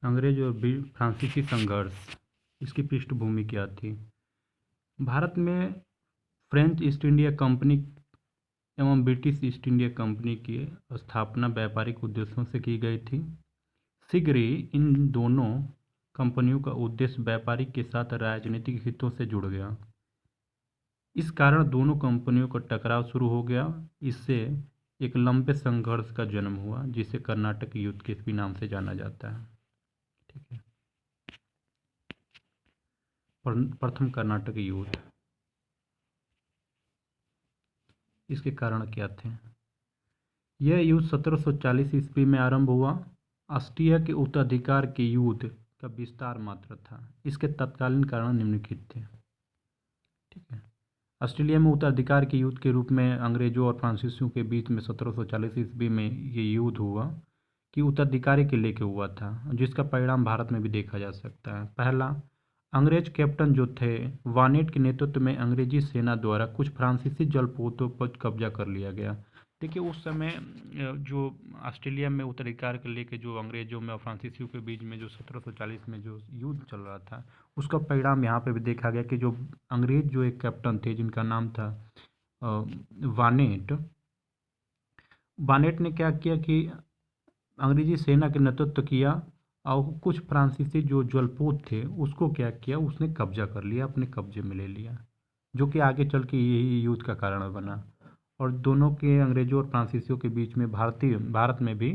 अंग्रेज और फ्रांसीसी संघर्ष, इसकी पृष्ठभूमि क्या थी? भारत में फ्रेंच ईस्ट इंडिया कंपनी एवं ब्रिटिश ईस्ट इंडिया कंपनी की स्थापना व्यापारिक उद्देश्यों से की गई थी। शीघ्र ही इन दोनों कंपनियों का उद्देश्य व्यापारिक के साथ राजनीतिक हितों से जुड़ गया। इस कारण दोनों कंपनियों का टकराव शुरू हो गया। इससे एक लंबे संघर्ष का जन्म हुआ, जिसे कर्नाटक युद्ध के भी नाम से जाना जाता है। ठीक है। प्रथम कर्नाटक युद्ध, इसके कारण क्या थे? यह युद्ध 1740 ईस्वी में आरंभ हुआ। ऑस्ट्रिया के उत्तराधिकार के युद्ध का विस्तार मात्र था। इसके तत्कालीन कारण निम्नलिखित थे। ठीक है। ऑस्ट्रेलिया में उत्तराधिकार के युद्ध के रूप में अंग्रेजों और फ्रांसीसियों के बीच में 1740 ईस्वी में ये युद्ध हुआ कि उत्तराधिकारी के लेके हुआ था, जिसका परिणाम भारत में भी देखा जा सकता है। पहला, अंग्रेज कैप्टन जो थे वानेट के नेतृत्व में अंग्रेजी सेना द्वारा कुछ फ्रांसीसी जलपोतों पर कब्जा कर लिया गया। देखिए, उस समय जो ऑस्ट्रेलिया में उत्तराधिकार के लेके जो अंग्रेजों में और फ्रांसीसियों के बीच में जो 1740 में जो युद्ध चल रहा था, उसका परिणाम यहाँ पे भी देखा गया कि जो अंग्रेज जो एक कैप्टन थे जिनका नाम था वानेट वानेट ने क्या किया कि अंग्रेजी सेना के नेतृत्व किया और कुछ फ्रांसीसी जो जलपोत थे उसको क्या किया, उसने कब्जा कर लिया, अपने कब्जे में ले लिया, जो कि आगे चल के यही युद्ध का कारण बना। और दोनों के अंग्रेजों और फ्रांसीसियों के बीच में भारत में भी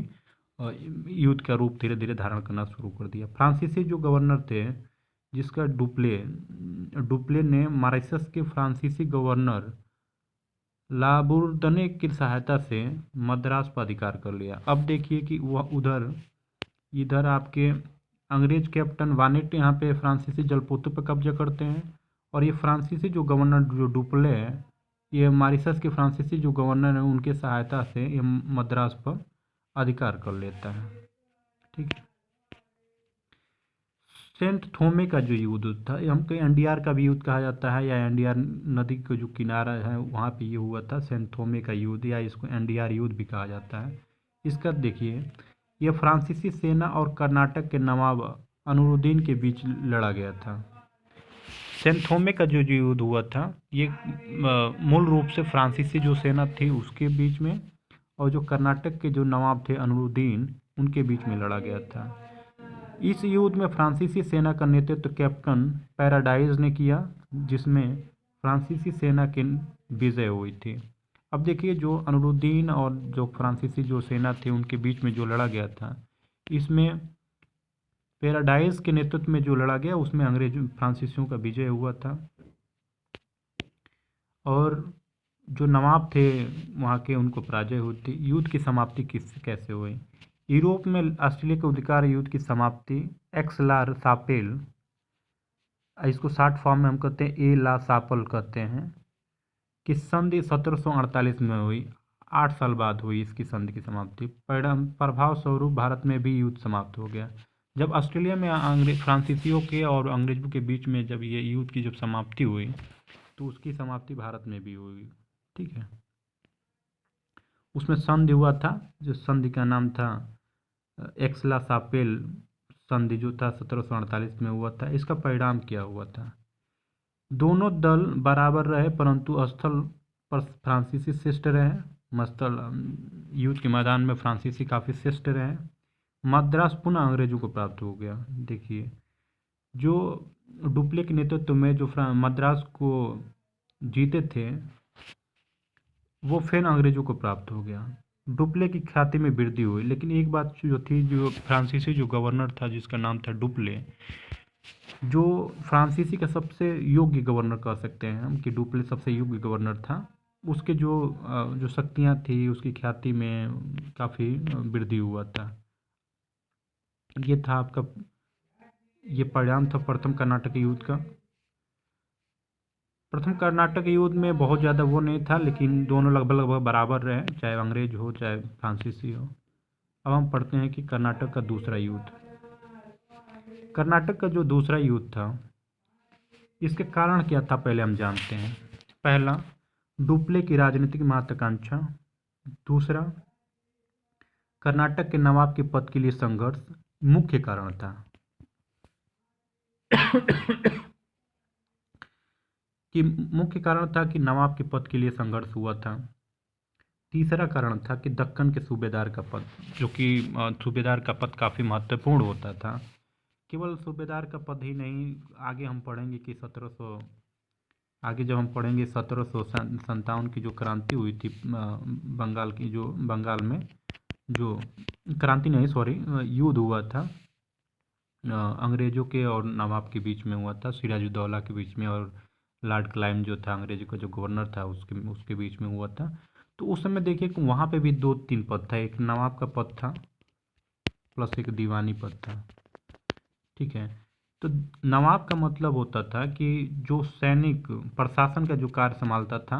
युद्ध का रूप धीरे धीरे धारण करना शुरू कर दिया। फ्रांसीसी जो गवर्नर थे, जिसका डुप्ले ने मॉरिशस के फ्रांसीसी गवर्नर लाबुर्दने की सहायता से मद्रास पर अधिकार कर लिया। अब देखिए कि वह इधर आपके अंग्रेज कैप्टन वानेट यहाँ पे फ्रांसीसी जलपोतों पर कब्जा करते हैं, और ये फ्रांसीसी जो गवर्नर जो डुप्ले है, ये मॉरिशस के फ्रांसीसी जो गवर्नर हैं उनके सहायता से ये मद्रास पर अधिकार कर लेता है। ठीक है। सेंट थोमे का जो युद्ध था, हमको एनडीआर का भी युद्ध कहा जाता है, या एनडीआर नदी का जो किनारा है वहाँ पे ये हुआ था सेंट थोमे का युद्ध, या इसको एनडीआर युद्ध भी कहा जाता है। इसका देखिए, यह फ्रांसीसी सेना और कर्नाटक के नवाब अनुरुद्दीन के बीच लड़ा गया था। सेंट थोमे का जो युद्ध हुआ था, ये मूल रूप से फ्रांसीसी जो सेना थी उसके बीच में, और जो कर्नाटक के जो नवाब थे अनुरुद्दीन, उनके बीच में लड़ा गया था। इस युद्ध में फ्रांसीसी सेना का नेतृत्व कैप्टन पैराडाइज ने किया, जिसमें फ्रांसीसी सेना की विजय हुई थी। अब देखिए, जो अनुरुद्दीन और जो फ्रांसीसी जो सेना थी उनके बीच में जो लड़ा गया था, इसमें पैराडाइज के नेतृत्व में जो लड़ा गया उसमें अंग्रेज फ्रांसीसियों का विजय हुआ था। और जो नवाब थे वहाँ के, उनको पराजय हुई थी। युद्ध की समाप्ति कैसे हुई? यूरोप में ऑस्ट्रेलिया के अधिकार युद्ध की समाप्ति एक्स ला सापेल, इसको शॉर्ट फॉर्म में हम कहते हैं ए ला सापल कहते हैं, कि संधि 1748 में हुई। 8 साल बाद हुई इसकी संधि की समाप्ति। प्रभाव स्वरूप भारत में भी युद्ध समाप्त हो गया। जब ऑस्ट्रेलिया में फ्रांसीसियों के और अंग्रेजों के बीच में जब ये युद्ध की जब समाप्ति हुई, तो उसकी समाप्ति भारत में भी हुई। ठीक है। उसमें संधि हुआ था, जो संधि का नाम था एक्सला सापेल संधि, जो था 1748 में हुआ था। इसका परिणाम क्या हुआ था? दोनों दल बराबर रहे, परंतु स्थल पर फ्रांसीसी श्रेष्ठ रहे। युद्ध के मैदान में फ्रांसीसी काफ़ी श्रेष्ठ रहे। मद्रास पुनः अंग्रेजों को प्राप्त हो गया। देखिए, जो डुप्ले के नेतृत्व में जो मद्रास को जीते थे, वो फिर अंग्रेजों को प्राप्त हो गया। डुप्ले की ख्याति में वृद्धि हुई। लेकिन एक बात जो थी, जो फ्रांसीसी जो गवर्नर था जिसका नाम था डुप्ले, जो फ्रांसीसी का सबसे योग्य गवर्नर कह सकते हैं हम कि डुप्ले सबसे योग्य गवर्नर था, उसके जो शक्तियाँ थी, उसकी ख्याति में काफ़ी वृद्धि हुआ था। ये था आपका, ये परिणाम था प्रथम कर्नाटक युद्ध का। प्रथम कर्नाटक युद्ध में बहुत ज़्यादा वो नहीं था, लेकिन दोनों लगभग बराबर रहे, चाहे अंग्रेज हो चाहे फ्रांसीसी हो। अब हम पढ़ते हैं कि कर्नाटक का दूसरा युद्ध। कर्नाटक का जो दूसरा युद्ध था, इसके कारण क्या था पहले हम जानते हैं। पहला, डुप्ले की राजनीतिक महत्वाकांक्षा। दूसरा, कर्नाटक के नवाब के पद के लिए संघर्ष। मुख्य कारण था। कि मुख्य कारण था कि नवाब के पद के लिए संघर्ष हुआ था। तीसरा कारण था कि दक्कन के सूबेदार का पद, जो कि सूबेदार का पद काफ़ी महत्वपूर्ण होता था। केवल सूबेदार का पद ही नहीं, आगे हम पढ़ेंगे कि 1700 आगे जब हम पढ़ेंगे 1757 की जो क्रांति हुई थी बंगाल की, जो बंगाल में जो क्रांति नहीं, सॉरी, युद्ध हुआ था अंग्रेज़ों के और नवाब के बीच में हुआ था, सिराजुद्दौला के बीच में और लॉर्ड क्लाइव जो था अंग्रेज़ों का जो गवर्नर था उसके बीच में हुआ था। तो उस समय देखिए कि वहाँ पे भी 2-3 पद था, एक नवाब का पद था प्लस एक दीवानी पद था। ठीक है। तो नवाब का मतलब होता था कि जो सैनिक प्रशासन का जो कार्य संभालता था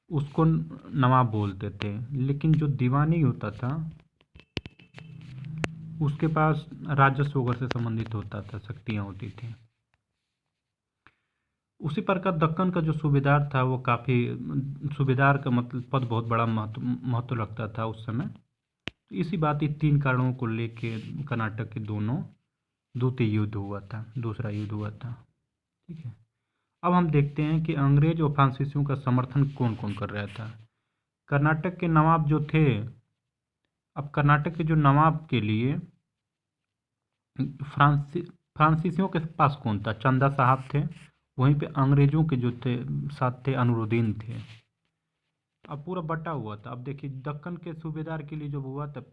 उसको नवाब बोलते थे, लेकिन जो दीवानी होता था उसके पास राजस्व वगैरह से संबंधित होता था, शक्तियाँ होती थी। उसी प्रकार दक्कन का जो सूबेदार था वो काफ़ी, सूबेदार का मतलब पद बहुत बड़ा महत्व रखता था उस समय। इसी बात, इन 3 कारणों को लेके कर्नाटक के दोनों द्वितीय युद्ध हुआ था, दूसरा युद्ध हुआ था। ठीक है। अब हम देखते हैं कि अंग्रेज और फ्रांसीसियों का समर्थन कौन कौन कर रहा था। कर्नाटक के नवाब जो थे, अब कर्नाटक के जो नवाब के लिए फ्रांसीसियों के पास कौन था? चंदा साहब थे। वहीं पे अंग्रेजों के जो थे साथ थे अनुरुद्दीन थे। अब पूरा बटा हुआ था। अब देखिए दक्कन के सूबेदार के लिए जो हुआ था,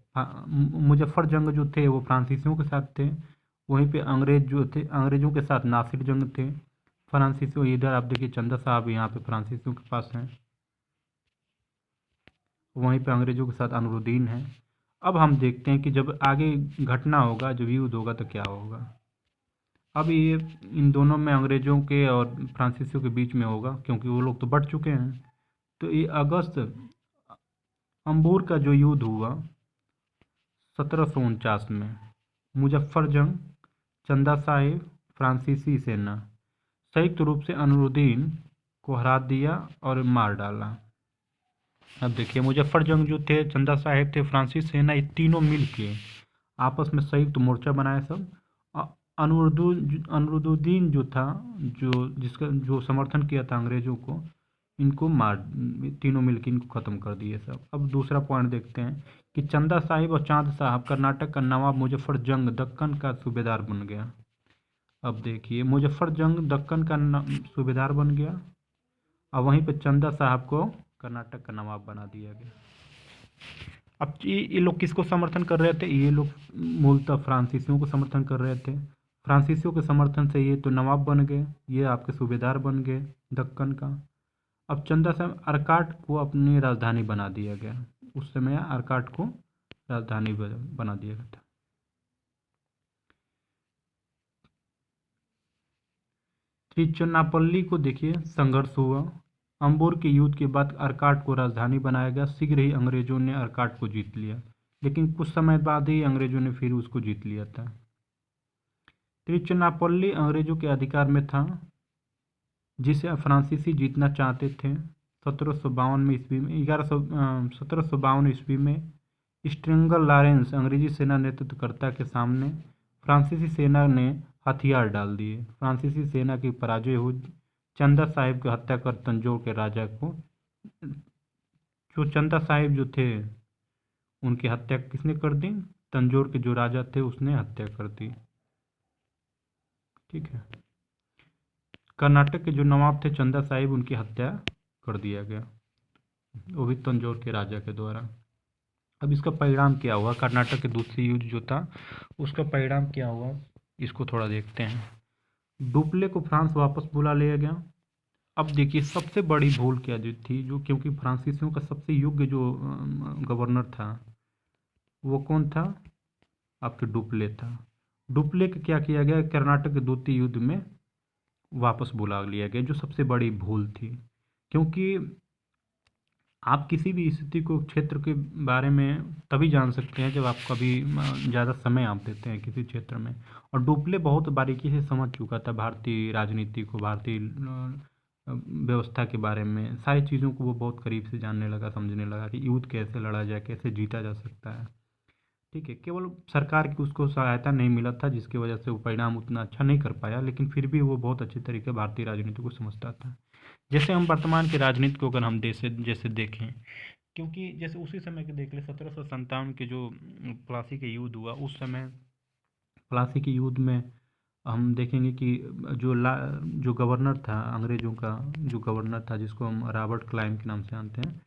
मुजफ्फर जंग जो थे वो फ्रांसीसियों के साथ थे। वहीं पे अंग्रेज जो थे अंग्रेजों के साथ नासिर जंग थे। फ्रांसीसियों इधर आप देखिए चंदा साहब यहाँ पे फ्रांसीसियों के पास हैं, वहीं पे अंग्रेजों के साथ अनुरुद्दीन है। अब हम देखते हैं कि जब आगे घटना होगा, जब युद्ध होगा तो क्या होगा। अब ये इन दोनों में अंग्रेजों के और फ्रांसीसियों के बीच में होगा, क्योंकि वो लोग तो बढ़ चुके हैं। तो ये अगस्त अंबूर का जो युद्ध हुआ 1749 में, मुजफ्फर जंग, चंदा साहिब, फ्रांसीसी सेना संयुक्त रूप से अनुरुद्दीन को हरा दिया और मार डाला। अब देखिए मुजफ्फर जंग जो थे, चंदा साहिब थे, फ्रांसीसी सेना, ये तीनों मिल के आपस में संयुक्त मोर्चा बनाया सब। अनुरुद्दीन जो था, जिसका जो समर्थन किया था अंग्रेजों को, इनको मार, तीनों मिलकर इनको ख़त्म कर दिए सब। अब दूसरा पॉइंट देखते हैं कि चंदा साहिब और चांद साहब कर्नाटक का नवाब मुजफ्फर जंग दक्कन का सूबेदार बन गया। अब देखिए मुजफ्फर जंग दक्कन का सूबेदार बन गया और वहीं पे चंदा साहब को कर्नाटक का नवाब बना दिया गया। अब ये लोग किसको समर्थन कर रहे थे? ये लोग मूलतः फ्रांसीसियों को समर्थन कर रहे थे। फ्रांसीसियों के समर्थन से ये तो नवाब बन गए, ये आपके सूबेदार बन गए दक्कन का। अब चंदा साहब अर्काट को अपनी राजधानी बना दिया गया। उस समय अर्काट को राजधानी बना दिया गया था। तिरुचिरापल्ली को देखिए संघर्ष हुआ। अंबूर के युद्ध के बाद अर्काट को राजधानी बनाया गया। शीघ्र ही अंग्रेजों ने अर्काट को जीत लिया, लेकिन कुछ समय बाद ही अंग्रेजों ने फिर उसको जीत लिया था। तिरुचिरापल्ली अंग्रेजों के अधिकार में था, जिसे फ्रांसीसी जीतना चाहते थे। 1752 में ईस्वी में 1752 ईस्वी में स्ट्रिंगल लॉरेंस अंग्रेजी सेना नेतृत्वकर्ता के सामने फ्रांसीसी सेना ने हथियार डाल दिए। फ्रांसीसी सेना की पराजय हुई। चंदा साहिब की हत्या कर तंजौर के राजा को, जो चंदा साहिब जो थे उनकी हत्या किसने कर दी? तंजौर के जो राजा थे उसने हत्या कर दी। ठीक है। कर्नाटक के जो नवाब थे चंदा साहिब, उनकी हत्या कर दिया गया, वो भी तंजौर के राजा के द्वारा। अब इसका परिणाम क्या हुआ? कर्नाटक के दूसरे युद्ध जो था उसका परिणाम क्या हुआ, इसको थोड़ा देखते हैं। डुप्ले को फ्रांस वापस बुला लिया गया। अब देखिए सबसे बड़ी भूल क्या जो थी, जो क्योंकि फ्रांसीसियों का सबसे योग्य जो गवर्नर था वो कौन था? आपके डुप्ले था। डुप्ले का क्या किया गया? कर्नाटक के द्वितीय युद्ध में वापस बुला लिया गया, जो सबसे बड़ी भूल थी। क्योंकि आप किसी भी स्थिति को, क्षेत्र के बारे में तभी जान सकते हैं जब आप कभी ज़्यादा समय आप देते हैं किसी क्षेत्र में। और डुप्ले बहुत बारीकी से समझ चुका था भारतीय राजनीति को, भारतीय व्यवस्था के बारे में, सारी चीज़ों को वो बहुत करीब से जानने लगा, समझने लगा कि युद्ध कैसे लड़ा जाए, कैसे जीता जा सकता है। ठीक है, केवल सरकार की उसको सहायता नहीं मिला था, जिसकी वजह से वो परिणाम उतना अच्छा नहीं कर पाया, लेकिन फिर भी वो बहुत अच्छे तरीके भारतीय राजनीति को समझता था। जैसे हम वर्तमान की राजनीति को अगर हम जैसे जैसे देखें, क्योंकि जैसे उसी समय के देख ले 1757 के जो प्लासी के युद्ध हुआ, उस समय प्लासी के युद्ध में हम देखेंगे कि जो गवर्नर था अंग्रेज़ों का, जो गवर्नर था जिसको हम रॉबर्ट क्लाइव के नाम से जानते हैं,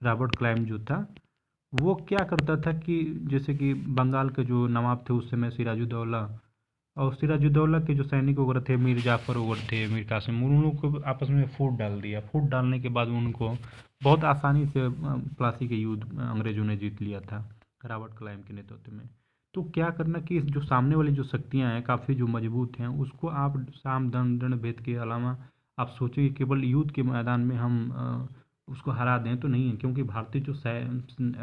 रॉबर्ट क्लाइव जो था, वो क्या करता था कि जैसे कि बंगाल के जो नवाब थे उस समय सिराजुद्दौला, और सिराजुद्दौला के जो सैनिक वगैरह थे, मीर जाफ़र वगैरह थे, मीर कासिम, उन लोगों को आपस में फूट डाल दिया। फूट डालने के बाद उनको बहुत आसानी से प्लासी के युद्ध अंग्रेज़ों ने जीत लिया था रॉबर्ट क्लाइव के नेतृत्व में। तो क्या करना कि जो सामने वाली जो शक्तियाँ हैं काफ़ी जो मजबूत हैं, उसको आप साम दम दंड भेद के अलावा आप सोचिए केवल युद्ध के मैदान में हम उसको हरा दें तो नहीं है, क्योंकि भारतीय जो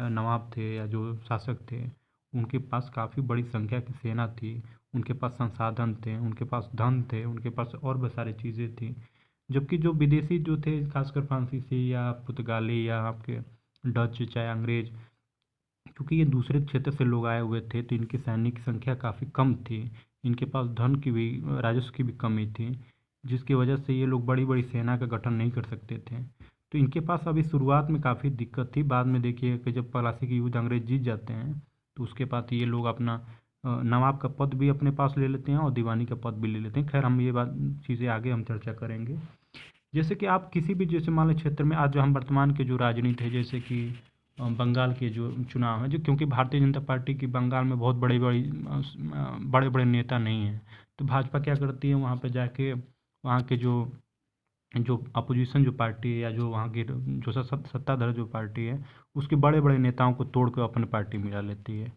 नवाब थे या जो शासक थे, उनके पास काफ़ी बड़ी संख्या की सेना थी, उनके पास संसाधन थे, उनके पास धन थे, उनके पास और भी सारी चीज़ें थी। जबकि जो विदेशी जो थे, खासकर फ्रांसीसी या पुर्तगाली या आपके डच चाहे अंग्रेज, क्योंकि ये दूसरे क्षेत्र से लोग आए हुए थे, तो इनकी सैनिक संख्या काफ़ी कम थी, इनके पास धन की भी, राजस्व की भी कमी थी, जिसकी वजह से ये लोग बड़ी बड़ी सेना का गठन नहीं कर सकते थे। तो इनके पास अभी शुरुआत में काफ़ी दिक्कत थी। बाद में देखिए कि जब प्लासी की युद्ध अंग्रेज जीत जाते हैं, तो उसके बाद ये लोग अपना नवाब का पद भी अपने पास ले लेते हैं और दीवानी का पद भी ले लेते हैं। खैर, हम ये बात चीज़ें आगे हम चर्चा करेंगे। जैसे कि आप किसी भी जैसे मान लो क्षेत्र में आज जो हम वर्तमान के जो राजनीति है, जैसे कि बंगाल के जो चुनाव है, जो क्योंकि भारतीय जनता पार्टी की बंगाल में बहुत बड़े बड़े नेता नहीं हैं, तो भाजपा क्या करती है, वहाँ पे जाके वहाँ के जो जो अपोजिशन जो पार्टी है या जो वहाँ की जो सत्ताधारी जो पार्टी है, उसके बड़े बड़े नेताओं को तोड़ कर अपने पार्टी में मिला लेती है।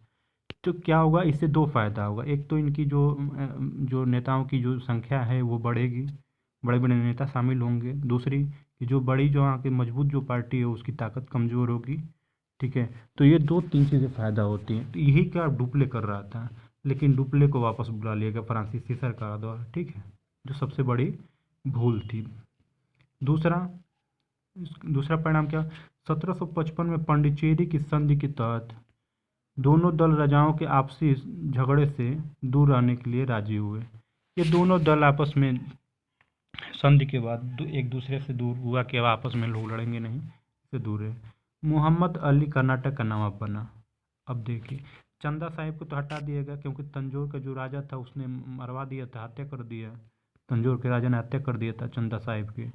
तो क्या होगा, इससे दो फायदा होगा। एक तो इनकी जो नेताओं की जो संख्या है वो बढ़ेगी, बड़े बड़े नेता शामिल होंगे। दूसरी कि जो बड़ी जो वहाँ की मजबूत जो पार्टी है उसकी ताकत कमज़ोर होगी। ठीक है, तो ये दो तीन चीज़ें फ़ायदा होती हैं। तो यही क्या डुप्ले कर रहा था, लेकिन डुप्ले को वापस बुला लिया गया फ्रांसीसी सरकार द्वारा। ठीक है, जो सबसे बड़ी भूल थी। दूसरा दूसरा परिणाम क्या, 1755 में पांडिचेरी की संधि के तहत दोनों दल राजाओं के आपसी झगड़े से दूर रहने के लिए राजी हुए। ये दोनों दल आपस में संधि के बाद एक दूसरे से दूर हुआ कि अब आपस में लोग लड़ेंगे नहीं, से दूर है। मोहम्मद अली कर्नाटक का नवाब बना। अब देखिए, चंदा साहिब को तो हटा दिया गया, क्योंकि तंजौर का जो राजा था उसने मरवा दिया था, हत्या कर दिया। तंजौर के राजा ने हत्या कर दिया था चंदा साहिब के,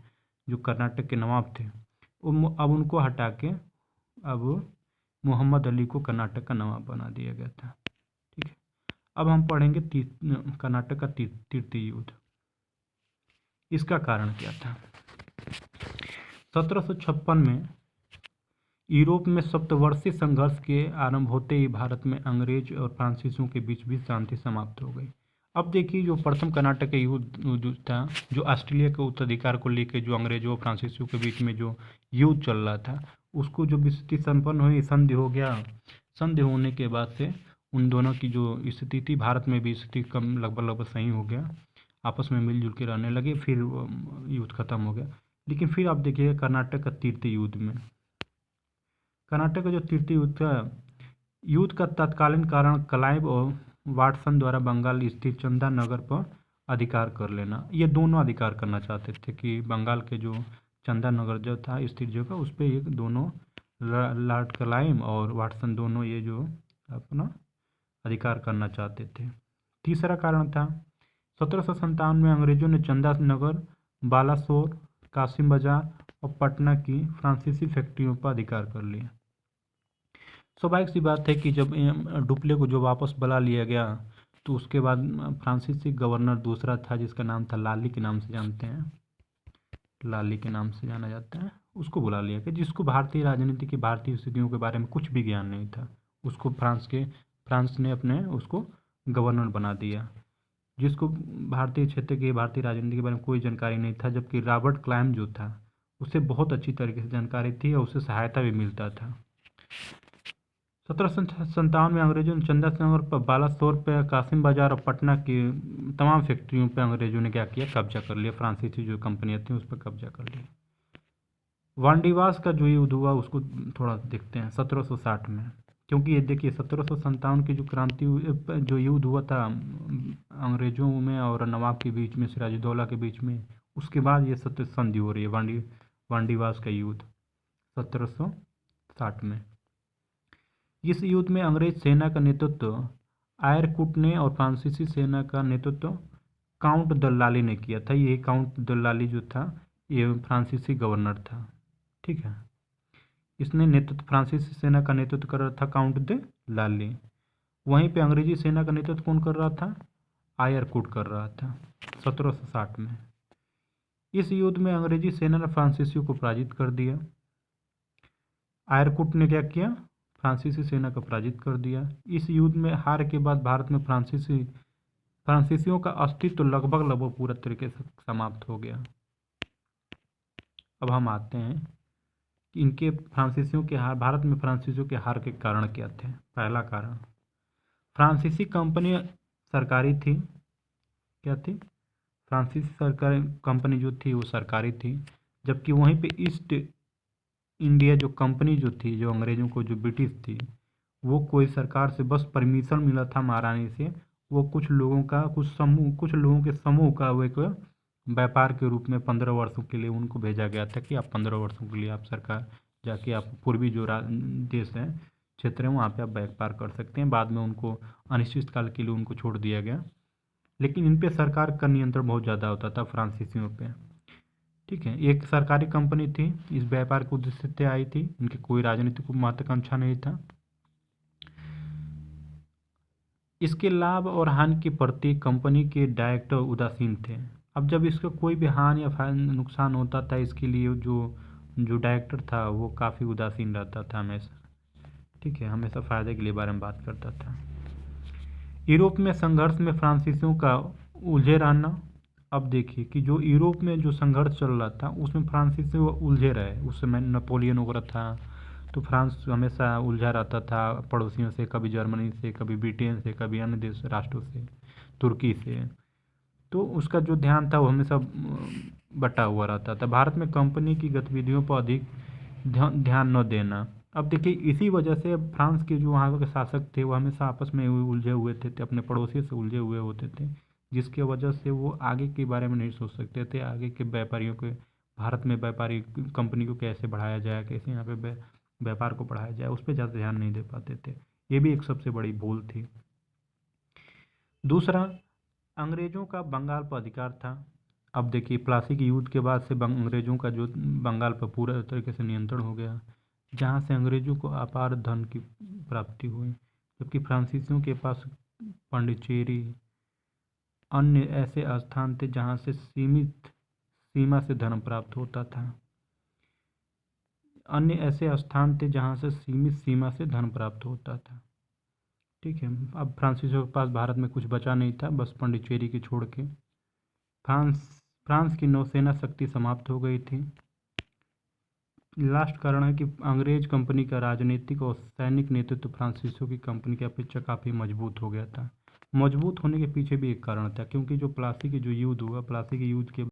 जो कर्नाटक के नवाब थे। अब उनको हटा के अब मोहम्मद अली को कर्नाटक का नवाब बना दिया गया था। ठीक है, अब हम पढ़ेंगे कर्नाटक का तृतीय युद्ध। इसका कारण क्या था। 1756 में यूरोप में सप्तवर्षीय संघर्ष के आरंभ होते ही भारत में अंग्रेज और फ्रांसीसियों के बीच भी शांति समाप्त हो गई। अब देखिए, जो प्रथम कर्नाटक का युद्ध था, जो ऑस्ट्रेलिया के उत्तराधिकार को लेकर जो अंग्रेजों और फ्रांसीसियों के बीच में जो युद्ध चल रहा था, उसको जो स्थिति संपन्न हुई, संधि हो गया। संधि होने के बाद से उन दोनों की जो स्थिति थी, भारत में भी स्थिति कम लगभग सही हो गया, आपस में मिलजुल के रहने लगे, फिर युद्ध खत्म हो गया। लेकिन फिर आप देखिएगा कर्नाटक का तृतीय युद्ध में, कर्नाटक का जो तृतीय युद्ध था, युद्ध का तत्कालीन कारण क्लाइव और वाटसन द्वारा बंगाल स्थित चंदा नगर पर अधिकार कर लेना। ये दोनों अधिकार करना चाहते थे कि बंगाल के जो चंदा नगर जो था स्थित जगह, उस पर ये दोनों लॉर्ड क्लाइव और वाटसन दोनों ये जो अपना अधिकार करना चाहते थे। तीसरा कारण था 1757 में अंग्रेजों ने चंदा नगर, बालासोर, कासिम बाजार और पटना की फ्रांसीसी फैक्ट्रियों पर अधिकार कर लिया। स्वाभाविक सी बात है कि जब डुप्ले को जो वापस बुला लिया गया, तो उसके बाद फ्रांसीसी गवर्नर दूसरा था जिसका नाम था लाली के नाम से जानते हैं, लाली के नाम से जाना जाता है, उसको बुला लिया गया, जिसको भारतीय राजनीति की भारतीय स्थितियों के बारे में कुछ भी ज्ञान नहीं था। उसको फ्रांस ने अपने उसको गवर्नर बना दिया, जिसको भारतीय क्षेत्र की भारतीय राजनीति के बारे में कोई जानकारी नहीं था। जबकि रॉबर्ट क्लाइव जो था उसे बहुत अच्छी तरीके से जानकारी थी और उसे सहायता भी मिलता था। 1757 में अंग्रेजों ने चंदा नगर पर, बालासोर पर, कासिम बाजार और पटना की तमाम फैक्ट्रियों पर अंग्रेजों ने क्या किया, कब्जा कर लिया। फ्रांसीसी जो कंपनियां थी उस पर कब्जा कर लिया। वांडीवास का जो युद्ध हुआ उसको थोड़ा देखते हैं। 1760 में क्योंकि ये देखिए 1757 की जो क्रांति जो युद्ध हुआ था अंग्रेज़ों में और नवाब के बीच में, सिराजुद्दौला के बीच में, उसके बाद ये सत्य संधि हो रही है, वांडीवास का युद्ध 1760 में। इस युद्ध में अंग्रेज सेना का नेतृत्व आयरकुट ने और फ्रांसीसी सेना का नेतृत्व काउंट दल्लाली ने किया था। ये काउंट दल्लाली जो था ये फ्रांसीसी गवर्नर था। ठीक है, इसने नेतृत्व फ्रांसीसी सेना का नेतृत्व कर रहा था काउंट दे लाली। वहीं पे अंग्रेजी सेना का नेतृत्व कौन कर रहा था? आयरकुट कर रहा था 1760 में। इस युद्ध में अंग्रेजी सेना ने फ्रांसीसियों को पराजित कर दिया। आयरकुट ने क्या किया? फ्रांसीसी सेना को पराजित कर दिया। इस युद्ध में हार के बाद भारत में फ्रांसीसियों का अस्तित्व लगभग पूरा तरीके से समाप्त हो गया। अब हम आते हैं कि इनके फ्रांसीसियों के हार, भारत में फ्रांसीसियों के हार के कारण क्या थे। पहला कारण, फ्रांसीसी कंपनी सरकारी थी। क्या थी? फ्रांसीसी सरकारी कंपनी जो थी वो सरकारी थी, जबकि वहीं पे ईस्ट इंडिया जो कंपनी जो थी, जो अंग्रेज़ों को, जो ब्रिटिश थी, वो कोई सरकार से बस परमिशन मिला था महारानी से। वो कुछ लोगों के समूह का वो एक व्यापार के रूप में 15 वर्षों के लिए उनको भेजा गया था कि आप 15 वर्षों के लिए आप सरकार जाके आप पूर्वी जो देश हैं, क्षेत्र हैं, वहाँ पे आप व्यापार कर सकते हैं। बाद में उनको अनिश्चितकाल के लिए उनको छोड़ दिया गया, लेकिन इन पे सरकार का नियंत्रण बहुत ज़्यादा होता था फ्रांसीसियों पे। ठीक है, एक सरकारी कंपनी थी, इस व्यापार के उद्देश्य से आई थी, इनकी कोई राजनीतिक महत्वाकांक्षा नहीं था। इसके लाभ और हानि के प्रति कंपनी के डायरेक्टर उदासीन थे। अब जब इसका कोई भी हानि या नुकसान होता था, इसके लिए जो जो डायरेक्टर था वो काफ़ी उदासीन रहता था हमेशा। ठीक है, हमेशा फ़ायदे के लिए बारे में बात करता था। यूरोप में संघर्ष में फ्रांसीसियों का उलझे रहना। अब देखिए कि जो यूरोप में जो संघर्ष चल रहा था उसमें फ्रांसीसी वो उलझे रहे। उस समय नेपोलियन वगैरह था, तो फ्रांस हमेशा उलझा रहता था पड़ोसियों से, कभी जर्मनी से, कभी ब्रिटेन से, कभी अन्य देश राष्ट्रों से, तुर्की से। तो उसका जो ध्यान था वो हमेशा बटा हुआ रहता था। भारत में कंपनी की गतिविधियों पर अधिक ध्यान न देना। अब देखिए इसी वजह से फ्रांस के जो वहाँ के शासक थे वो हमेशा आपस में उलझे हुए थे, अपने पड़ोसियों से उलझे हुए होते थे, जिसकी वजह से वो आगे के बारे में नहीं सोच सकते थे। आगे के व्यापारियों के, भारत में व्यापारी कंपनी को कैसे बढ़ाया जाए, कैसे यहाँ पे व्यापार को बढ़ाया जाए, उस पर ज़्यादा ध्यान नहीं दे पाते थे। ये भी एक सबसे बड़ी भूल थी। दूसरा, अंग्रेज़ों का बंगाल पर अधिकार था। अब देखिए प्लासी के युद्ध के बाद से अंग्रेज़ों का जो बंगाल पर पूरा तरीके से नियंत्रण हो गया, जहाँ से अंग्रेज़ों को अपार धन की प्राप्ति हुई, जबकि फ्रांसीसियों के पास पांडिचेरी, अन्य ऐसे स्थान थे जहाँ से सीमित सीमा से धन प्राप्त होता था। अन्य ऐसे स्थान थे जहाँ से सीमित सीमा से धन प्राप्त होता था। ठीक है, अब फ्रांसीसियों के पास भारत में कुछ बचा नहीं था, बस पांडिचेरी की छोड़ के। फ्रांस की नौसेना शक्ति समाप्त हो गई थी। लास्ट कारण है कि अंग्रेज कंपनी का राजनीतिक और सैनिक नेतृत्व फ्रांसीसियों की कंपनी की अपेक्षा काफ़ी मजबूत हो गया था। मजबूत होने के पीछे भी एक कारण था, क्योंकि जो प्लासी की जो युद्ध हुआ, प्लासी के युद्ध के